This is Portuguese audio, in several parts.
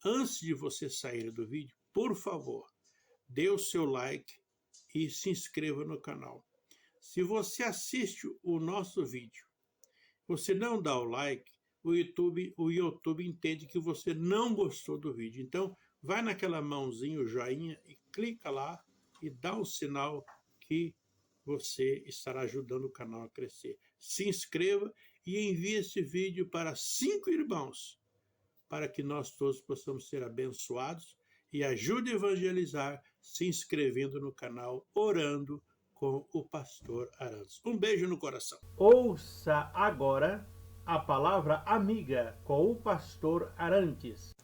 Antes de você sair do vídeo, por favor, dê o seu like e se inscreva no canal. Se você assiste o nosso vídeo, você não dá o like, o YouTube entende que você não gostou do vídeo. Então, vai naquela mãozinha, o joinha, e clica lá e dá um sinal que você estará ajudando o canal a crescer. Se inscreva e envie esse vídeo para 5 irmãos, para que nós todos possamos ser abençoados, e ajude a evangelizar se inscrevendo no canal, orando com o pastor Arantes. Um beijo no coração. Ouça agora a palavra amiga com o pastor Arantes.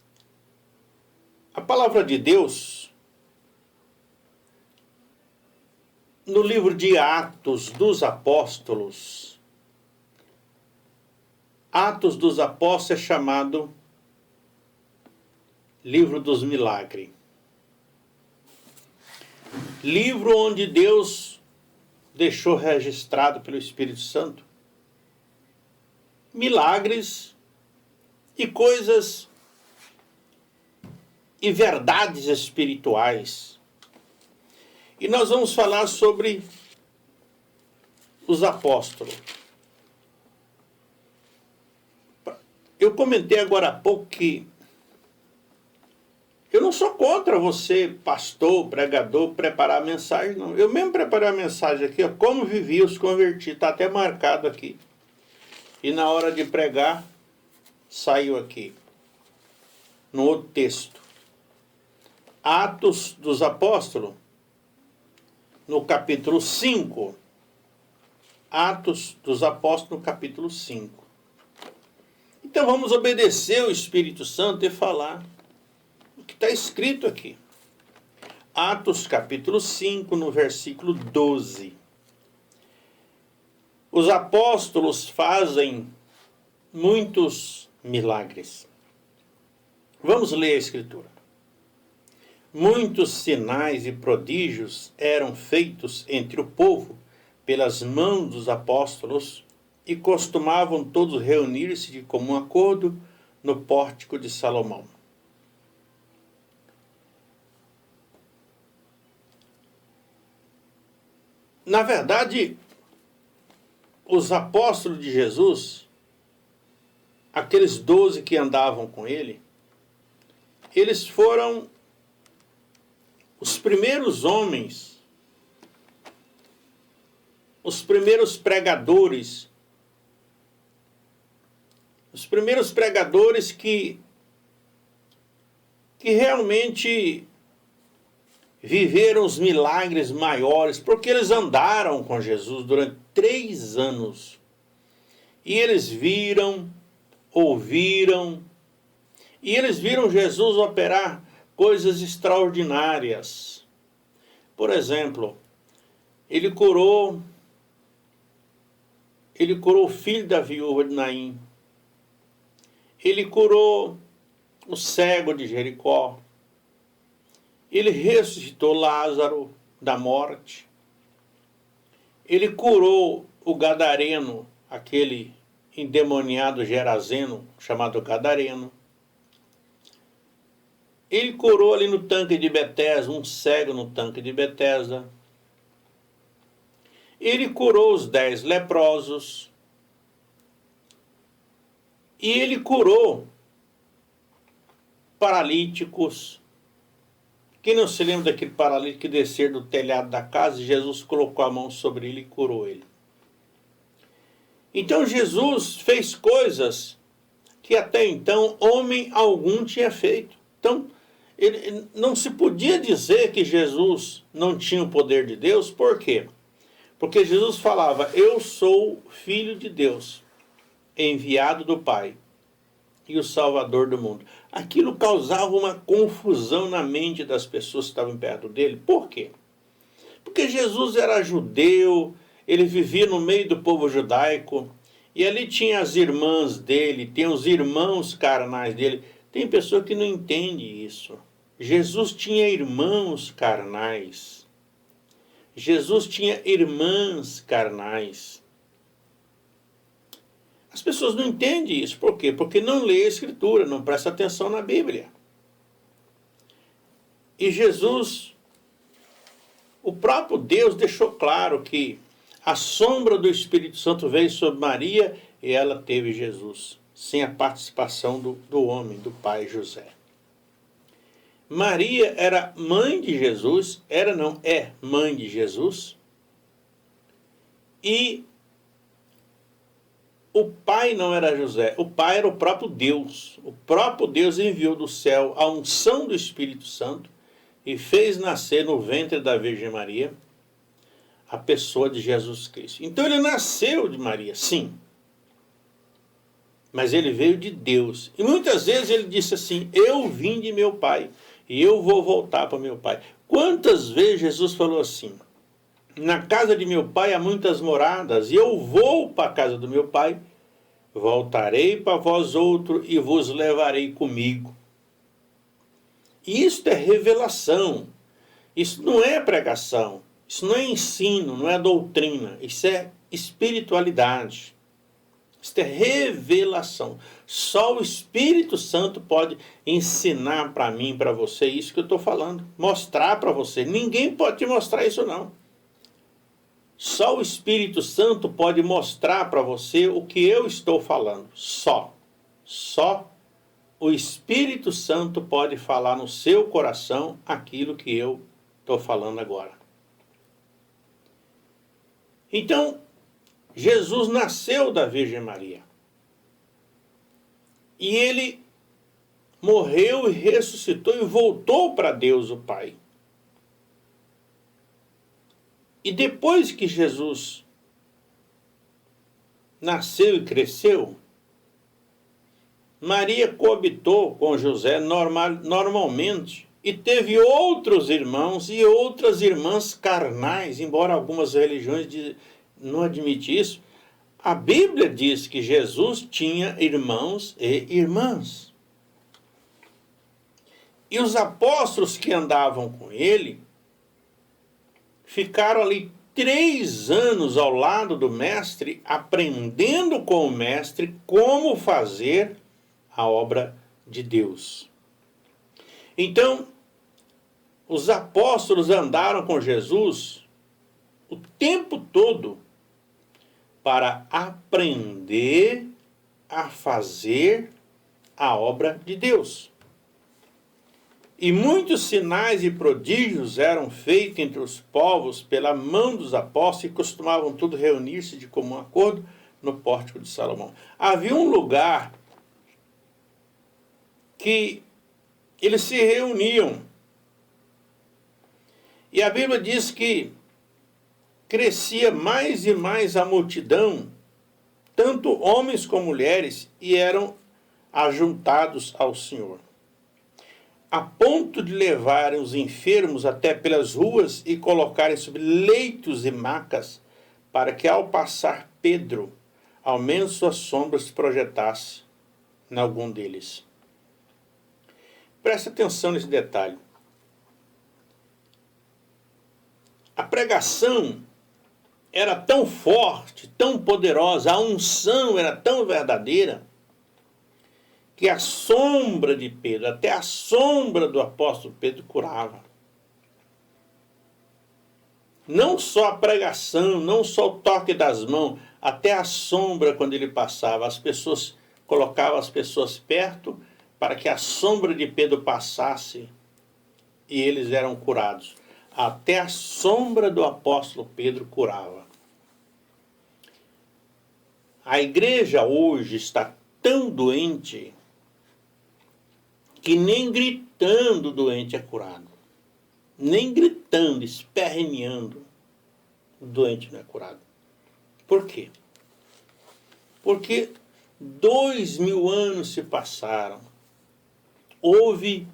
A palavra de Deus, no livro de Atos dos Apóstolos, Atos dos Apóstolos é chamado Livro dos Milagres. Livro onde Deus deixou registrado pelo Espírito Santo milagres e coisas e verdades espirituais. E nós vamos falar sobre os apóstolos. Eu comentei agora há pouco que eu não sou contra você, pastor, pregador, preparar a mensagem, não. Eu mesmo preparei a mensagem aqui, ó, como vivi os convertidos, está até marcado aqui. E na hora de pregar, saiu aqui, no outro texto. Atos dos Apóstolos, no capítulo 5. Atos dos Apóstolos, no capítulo 5. Então vamos obedecer o Espírito Santo e falar o que está escrito aqui. Atos capítulo 5, no versículo 12. Os apóstolos fazem muitos milagres. Vamos ler a Escritura. Muitos sinais e prodígios eram feitos entre o povo pelas mãos dos apóstolos e costumavam todos reunir-se de comum acordo no pórtico de Salomão. Na verdade, os apóstolos de Jesus, aqueles 12 que andavam com ele, eles foram os primeiros homens, os primeiros pregadores que realmente viveram os milagres maiores, porque eles andaram com Jesus durante 3 anos. E eles viram, ouviram, e eles viram Jesus operar coisas extraordinárias. Por exemplo, ele curou o filho da viúva de Naim. Ele curou o cego de Jericó. Ele ressuscitou Lázaro da morte. Ele curou o gadareno, aquele endemoniado gerazeno, chamado gadareno. Ele curou ali no tanque de Betesda, um cego no tanque de Betesda. Ele curou os 10 leprosos. E ele curou paralíticos. Quem não se lembra daquele paralítico que descer do telhado da casa e Jesus colocou a mão sobre ele e curou ele? Então Jesus fez coisas que até então homem algum tinha feito. Então, não se podia dizer que Jesus não tinha o poder de Deus. Por quê? Porque Jesus falava, eu sou filho de Deus, enviado do Pai e o Salvador do mundo. Aquilo causava uma confusão na mente das pessoas que estavam perto dele. Por quê? Porque Jesus era judeu, ele vivia no meio do povo judaico, e ali tinha as irmãs dele, tem os irmãos carnais dele. Tem pessoa que não entende isso. Jesus tinha irmãos carnais. Jesus tinha irmãs carnais. As pessoas não entendem isso. Por quê? Porque não lê a Escritura, não presta atenção na Bíblia. E Jesus, o próprio Deus deixou claro que a sombra do Espírito Santo veio sobre Maria e ela teve Jesus, sem a participação do homem, do pai José. Maria era mãe de Jesus, é mãe de Jesus, e o pai não era José, o pai era o próprio Deus. O próprio Deus enviou do céu a unção do Espírito Santo e fez nascer no ventre da Virgem Maria a pessoa de Jesus Cristo. Então ele nasceu de Maria, sim, mas ele veio de Deus. E muitas vezes ele disse assim, eu vim de meu pai e eu vou voltar para meu pai. Quantas vezes Jesus falou assim, na casa de meu pai há muitas moradas, e eu vou para a casa do meu pai, voltarei para vós outro e vos levarei comigo. Isto é revelação, isso não é pregação, isso não é ensino, não é doutrina, isso é espiritualidade, isso é revelação. Só o Espírito Santo pode ensinar para mim, para você, isso que eu estou falando, mostrar para você. Ninguém pode te mostrar isso não. Só o Espírito Santo pode mostrar para você o que eu estou falando. Só o Espírito Santo pode falar no seu coração aquilo que eu estou falando agora. Então, Jesus nasceu da Virgem Maria. E ele morreu e ressuscitou e voltou para Deus o Pai. E depois que Jesus nasceu e cresceu, Maria coabitou com José normalmente e teve outros irmãos e outras irmãs carnais, embora algumas religiões não admitem isso. A Bíblia diz que Jesus tinha irmãos e irmãs. E os apóstolos que andavam com ele ficaram ali 3 anos ao lado do mestre, aprendendo com o mestre como fazer a obra de Deus. Então, os apóstolos andaram com Jesus o tempo todo para aprender a fazer a obra de Deus. E muitos sinais e prodígios eram feitos entre os povos pela mão dos apóstolos e costumavam tudo reunir-se de comum acordo no pórtico de Salomão. Havia um lugar que eles se reuniam. E a Bíblia diz que crescia mais e mais a multidão, tanto homens como mulheres, e eram ajuntados ao Senhor, a ponto de levarem os enfermos até pelas ruas e colocarem sobre leitos e macas, para que ao passar Pedro, ao menos sua sombra se projetasse em algum deles. Preste atenção nesse detalhe. A pregação era tão forte, tão poderosa, a unção era tão verdadeira, que a sombra de Pedro, até a sombra do apóstolo Pedro curava. Não só a pregação, não só o toque das mãos, até a sombra quando ele passava. As pessoas colocavam as pessoas perto para que a sombra de Pedro passasse e eles eram curados. Até a sombra do apóstolo Pedro curava. A igreja hoje está tão doente que nem gritando o doente é curado. Nem gritando, esperneando, o doente não é curado. Por quê? Porque 2000 anos se passaram. Houve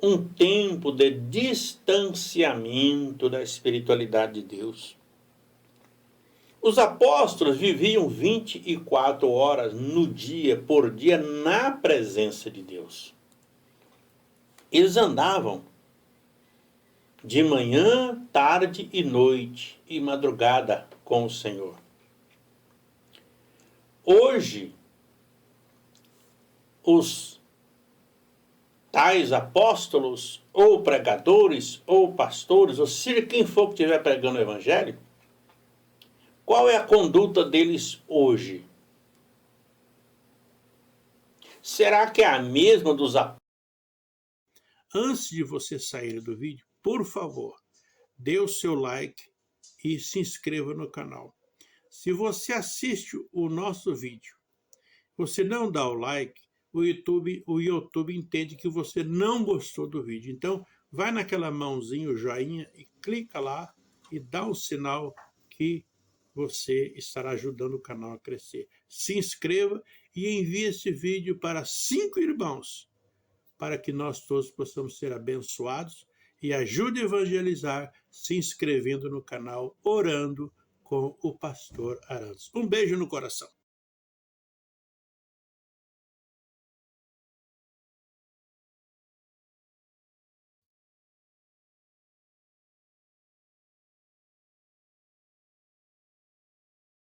um tempo de distanciamento da espiritualidade de Deus. Os apóstolos viviam 24 horas por dia, na presença de Deus. Eles andavam de manhã, tarde e noite e madrugada com o Senhor. Hoje, os tais apóstolos, ou pregadores, ou pastores, ou seja, quem for que estiver pregando o evangelho, qual é a conduta deles hoje? Será que é a mesma dos apóstolos? Antes de você sair do vídeo, por favor, dê o seu like e se inscreva no canal. Se você assiste o nosso vídeo, você não dá o like, o YouTube entende que você não gostou do vídeo. Então, vai naquela mãozinha, o joinha, e clica lá e dá um sinal que você estará ajudando o canal a crescer. Se inscreva e envie esse vídeo para 5 irmãos, para que nós todos possamos ser abençoados, e ajude a evangelizar se inscrevendo no canal Orando com o Pastor Arantes. Um beijo no coração.